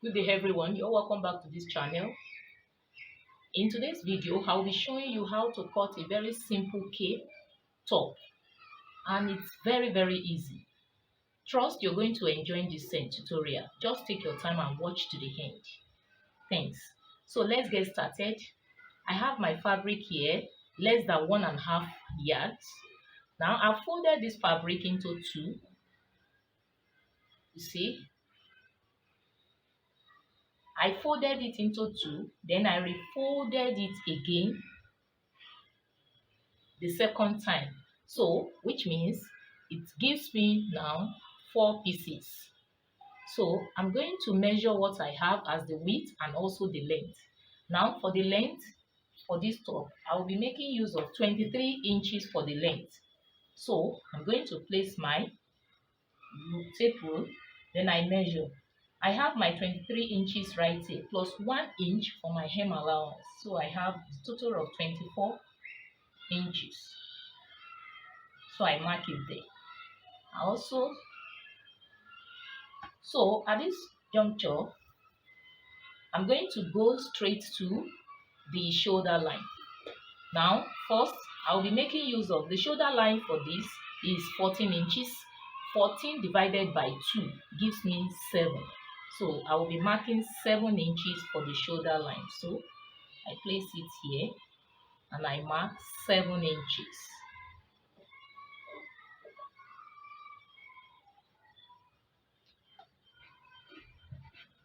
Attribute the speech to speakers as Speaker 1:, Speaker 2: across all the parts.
Speaker 1: Good day everyone, you're welcome back to this channel. In today's video, I'll be showing you how to cut a very simple cape top, and it's very easy. Trust you're going to enjoy this tutorial. Just take your time and watch to the end. Thanks. So let's get started. I have my fabric here, less than 1.5 yards. Now I've folded this fabric into two. You see, I folded it into two, then I refolded it again the second time. So, which means it gives me now 4 pieces. So, I'm going to measure what I have as the width and also the length. Now, for the length, for this top, I will be making use of 23 inches for the length. So, I'm going to place my tape rule, then I measure. I have my 23 inches right here, plus 1 inch for my hem allowance. So, I have a total of 24 inches. So I mark it there. So at this juncture, I'm going to go straight to the shoulder line. Now, first, I'll be making use of the shoulder line for this is 14 inches. 14 divided by 2 gives me 7. So I will be marking 7 inches for the shoulder line. So I place it here and I mark 7 inches.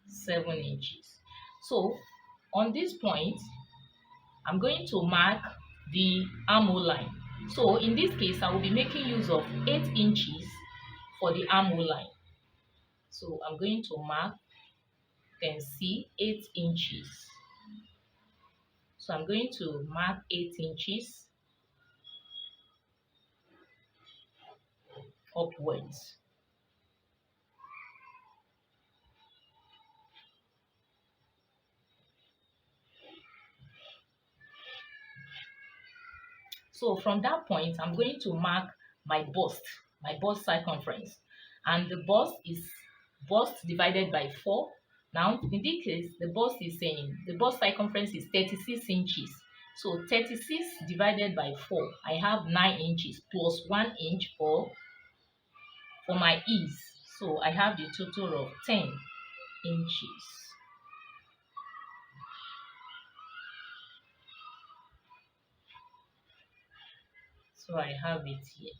Speaker 1: 7 inches. So on this point, I'm going to mark the armhole line. So in this case, I will be making use of 8 inches for the armhole line. So I'm going to mark, you can see 8 inches. So I'm going to mark 8 inches upwards. So from that point, I'm going to mark my bust circumference. And the bust divided by 4. Now, in this case, the bust circumference is 36 inches. So 36 divided by 4, I have 9 inches plus 1 inch for my ease. So I have the total of 10 inches. So I have it here.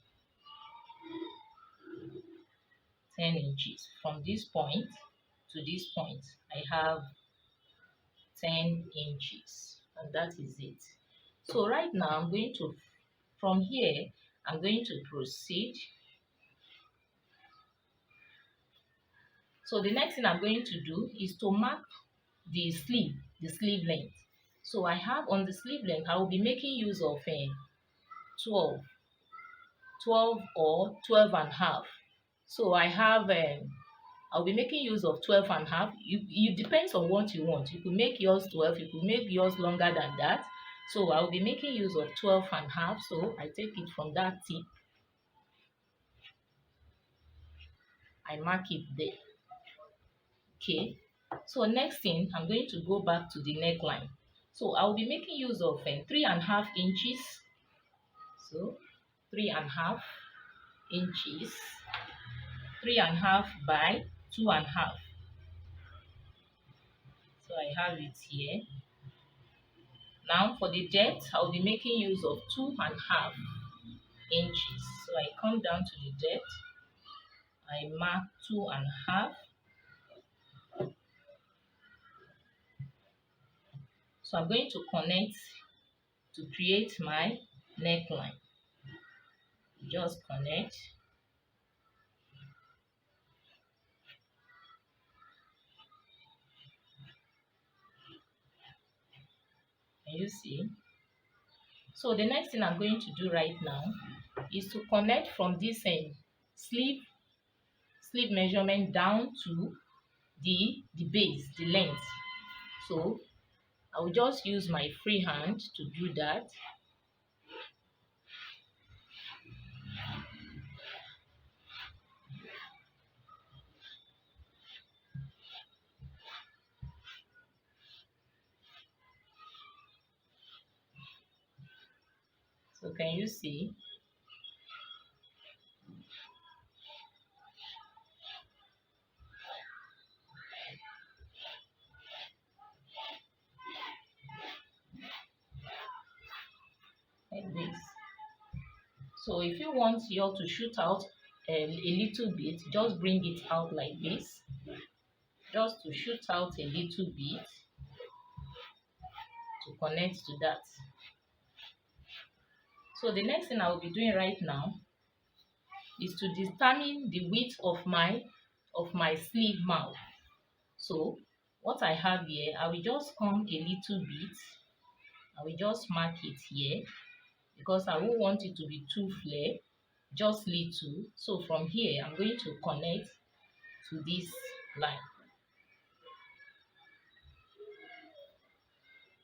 Speaker 1: 10 inches. From this point to this point, I have 10 inches, and that is it. So right now, from here, I'm going to proceed. So the next thing I'm going to do is to mark the sleeve length. So I have on the sleeve length, I will be making use of 12 or 12.5. So I have I'll be making use of 12.5. It depends on what you want. You could make yours 12, you could make yours longer than that. So I'll be making use of 12.5. So I take it from that tip. I mark it there. Okay. So next thing, I'm going to go back to the neckline. So I'll be making use of 3.5 inches. So 3.5 inches. 3.5 by 2.5. So I have it here. Now for the depth, I'll be making use of 2.5 inches. So I come down to the depth. I mark 2.5. So I'm going to connect to create my neckline. Just connect. Can you see? So the next thing I'm going to do right now is to connect from this sleeve measurement down to the base, the length. So I will just use my free hand to do that. So can you see? Like this. So if you want your to shoot out a little bit, just bring it out like this, just to shoot out a little bit to connect to that. So the next thing I will be doing right now is to determine the width of my sleeve mouth. So what I have here, I will just come a little bit. I will just mark it here because I won't want it to be too flare, just little. So from here, I'm going to connect to this line.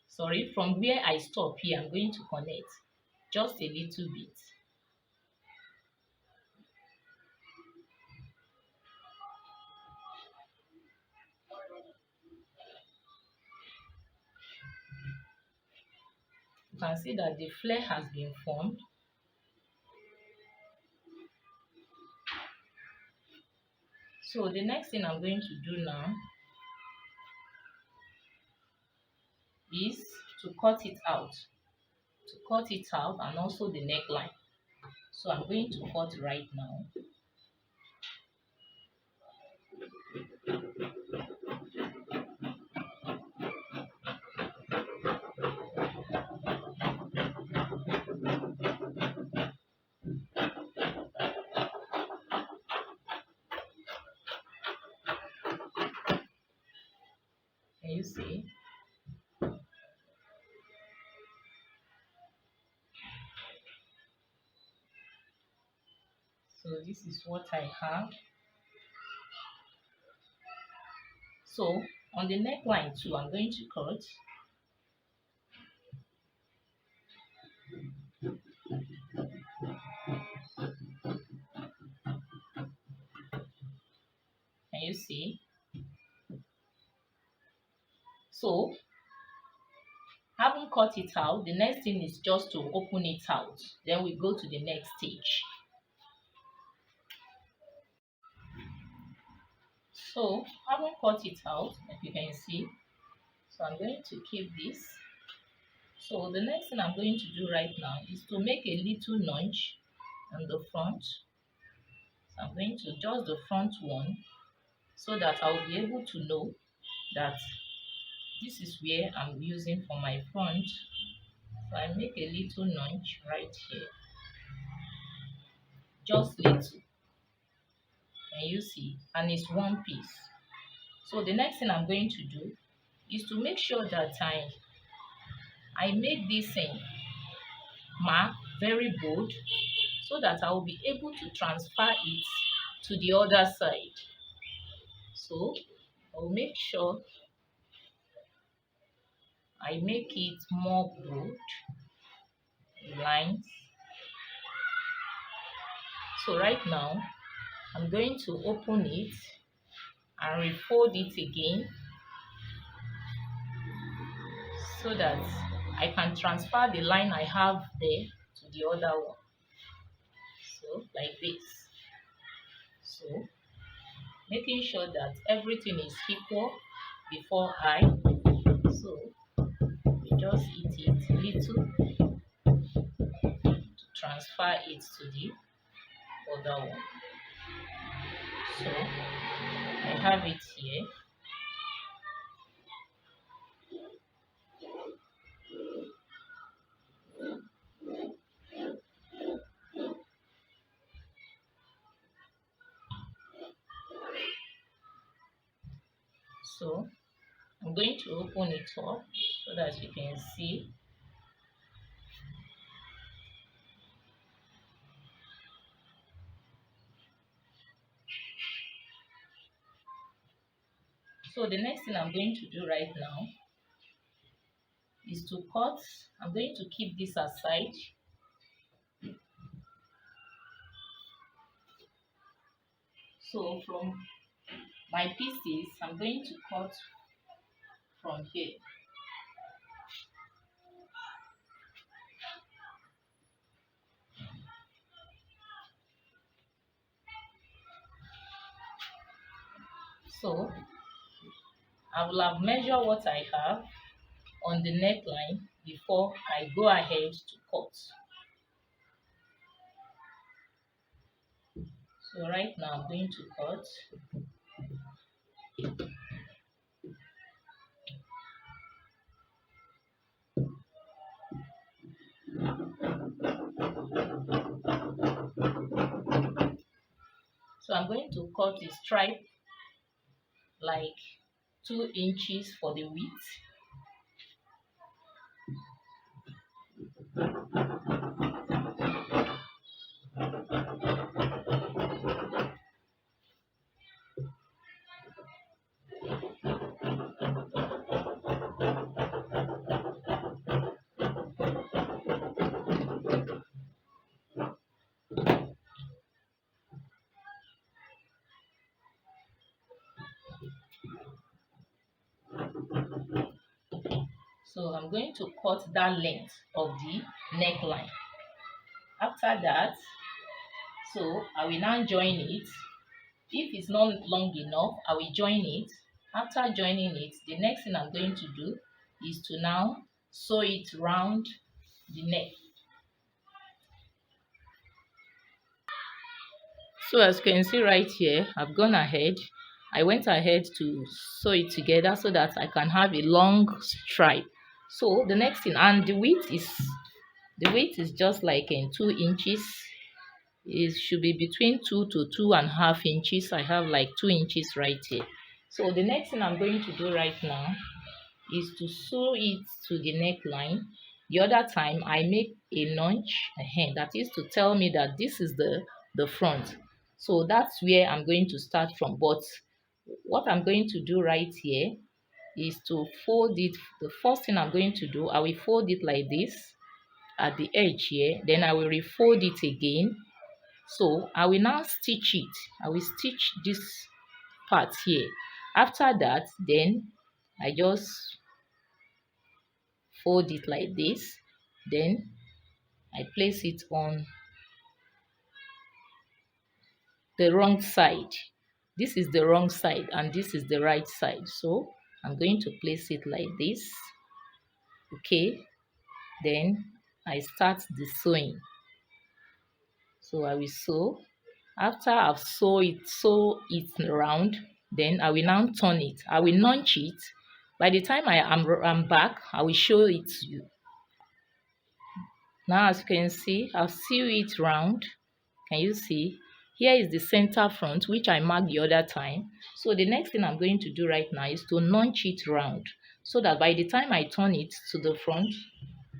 Speaker 1: Sorry, from where I stop here, I'm going to connect just a little bit. You can see that the flare has been formed. So the next thing I'm going to do now is to cut it out. To cut it out and also the neckline. So I'm going to cut right now. Can you see? So this is what I have. So on the neckline too, I'm going to cut. Can you see? So having cut it out, the next thing is just to open it out. Then we go to the next stage. So having cut it out, like you can see, so I'm going to keep this. So the next thing I'm going to do right now is to make a little notch on the front. So I'm going to adjust the front one so that I'll be able to know that this is where I'm using for my front. So I make a little notch right here, just little. Can you see? And it's one piece. So the next thing I'm going to do is to make sure that I make this mark very bold so that I will be able to transfer it to the other side. So I'll make sure I make it more bold, lines. So right now, I'm going to open it and refold it again so that I can transfer the line I have there to the other one. So like this. So making sure that everything is equal before so we just hit it little to transfer it to the other one. So I have it here. So I'm going to open it up so that you can see. So the next thing I'm going to do right now is to cut. I'm going to keep this aside. So from my pieces, I'm going to cut from here. So I will have measured what I have on the neckline before I go ahead to cut. So right now I'm going to cut. So I'm going to cut a stripe like 2 inches for the width. So I'm going to cut that length of the neckline. After that, so I will now join it. If it's not long enough, I will join it. After joining it, the next thing I'm going to do is to now sew it round the neck. So as you can see right here, I've gone ahead. I went ahead to sew it together so that I can have a long stripe. So the next thing, and the width is just like in 2 inches. It should be between 2 to 2.5 inches. I have like 2 inches right here. So the next thing I'm going to do right now is to sew it to the neckline. The other time I make a notch, that is to tell me that this is the front. So that's where I'm going to start from. But what I'm going to do right here is to fold it. The first thing I'm going to do, I will fold it like this at the edge here. Then I will refold it again. So I will now stitch it. I will stitch this part here. After that, then I just fold it like this. Then I place it on the wrong side. This is the wrong side and this is the right side. So I'm going to place it like this. Okay. Then I start the sewing. So I will sew. After I've sew it round, then I will now turn it. I will notch it. By the time I'm back, I will show it to you. Now as you can see, I'll sew it round. Can you see? Here is the center front, which I marked the other time. So the next thing I'm going to do right now is to notch it round, so that by the time I turn it to the front,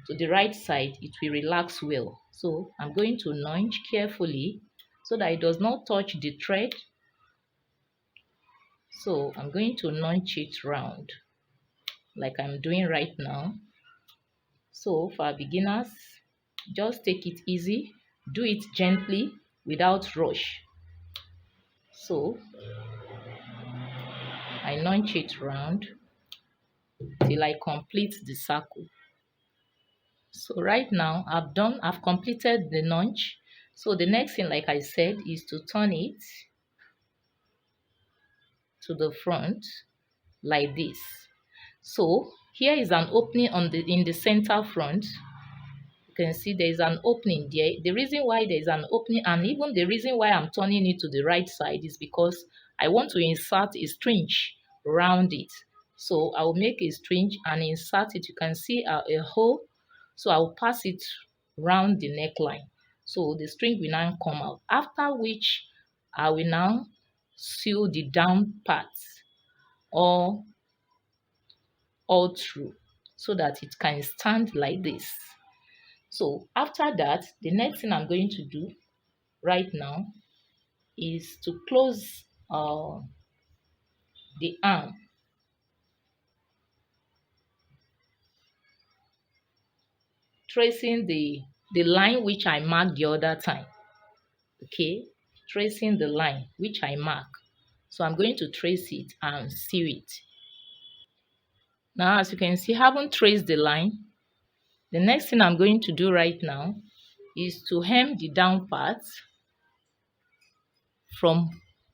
Speaker 1: to the right side, it will relax well. So I'm going to notch carefully so that it does not touch the thread. So I'm going to notch it round like I'm doing right now. So for beginners, just take it easy, do it gently without rush. So I notch it round till I complete the circle. So right now I've completed the notch. So the next thing, like I said, is to turn it to the front like this. So here is an opening in the center front. You can see there is an opening there. The reason why there is an opening, and even the reason why I'm turning it to the right side, is because I want to insert a string around it. So I will make a string and insert it. You can see a hole. So I will pass it round the neckline. So the string will now come out. After which I will now sew the down parts all through so that it can stand like this. So after that, the next thing I'm going to do right now is to close the arm. Tracing the line which I marked the other time. Okay, tracing the line which I mark. So I'm going to trace it and sew it. Now, as you can see, I haven't traced the line. The next thing I'm going to do right now is to hem the down part from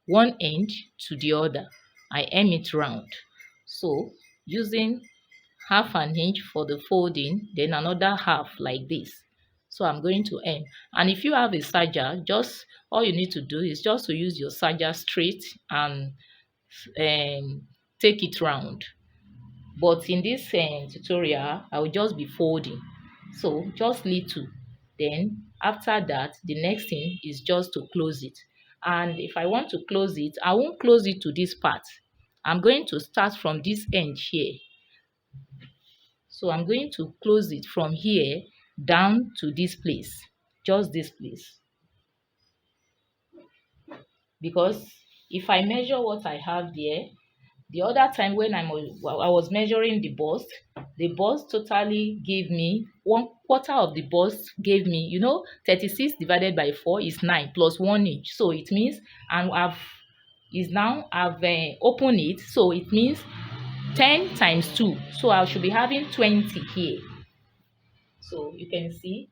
Speaker 1: one end to the other. I hem it round. So using half an inch for the folding, then another half like this. So I'm going to hem. And if you have a serger, just all you need to do is just to use your serger straight and take it round. But in this tutorial, I will just be folding. So just little. Then after that, the next thing is just to close it. And if I want to close it, I won't close it to this part. I'm going to start from this end here. So I'm going to close it from here down to this place, just this place. Because if I measure what I have there, the other time when I was measuring the bust totally gave me 1/4 of the bust gave me, 36 divided by 4 is 9 plus 1 inch. So it means, and I've opened it, so it means 10 times 2. So I should be having 20 here. So you can see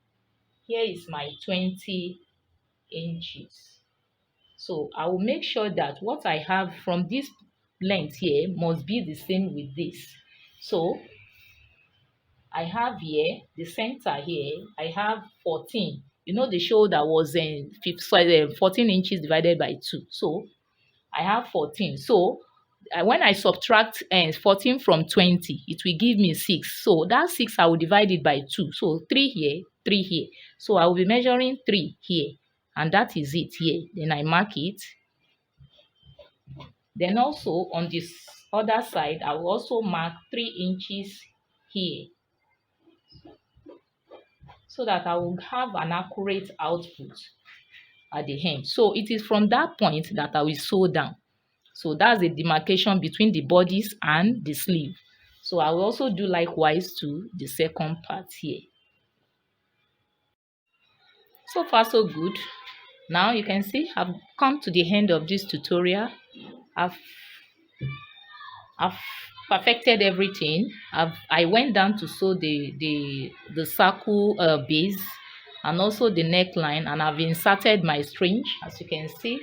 Speaker 1: here is my 20 inches. So I will make sure that what I have from this length here must be the same with this. So I have here the center here, I have 14. The shoulder was 14 inches divided by 2. So I have 14. So when I subtract 14 from 20, it will give me 6. So that 6, I will divide it by 2. So 3 here, 3 here. So I will be measuring 3 here. And that is it here. Then I mark it. Then also on this other side, I will also mark 3 inches here, so that I will have an accurate output at the hem. So it is from that point that I will sew down. So that's the demarcation between the bodice and the sleeve. So I will also do likewise to the second part here. So far so good. Now you can see I've come to the end of this tutorial. I've perfected everything. I went down to sew the circle base and also the neckline, and I've inserted my string, as you can see.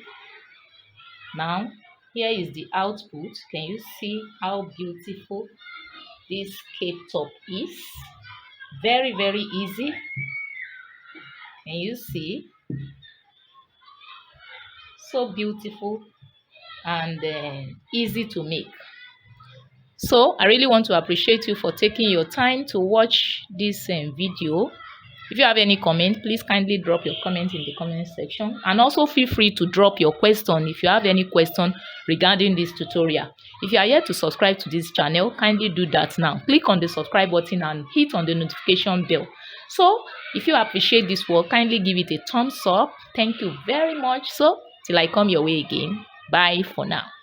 Speaker 1: Now here is the output. Can you see how beautiful this cape top is? Very, very easy. Can you see? So beautiful and easy to make. So I really want to appreciate you for taking your time to watch this video. If you have any comment, please kindly drop your comment in the comment section, and also feel free to drop your question if you have any question regarding this tutorial. If you are yet to subscribe to this channel, kindly do that now. Click on the subscribe button and hit on the notification bell. So if you appreciate this work, kindly give it a thumbs up. Thank you very much. So till I come your way again, bye for now.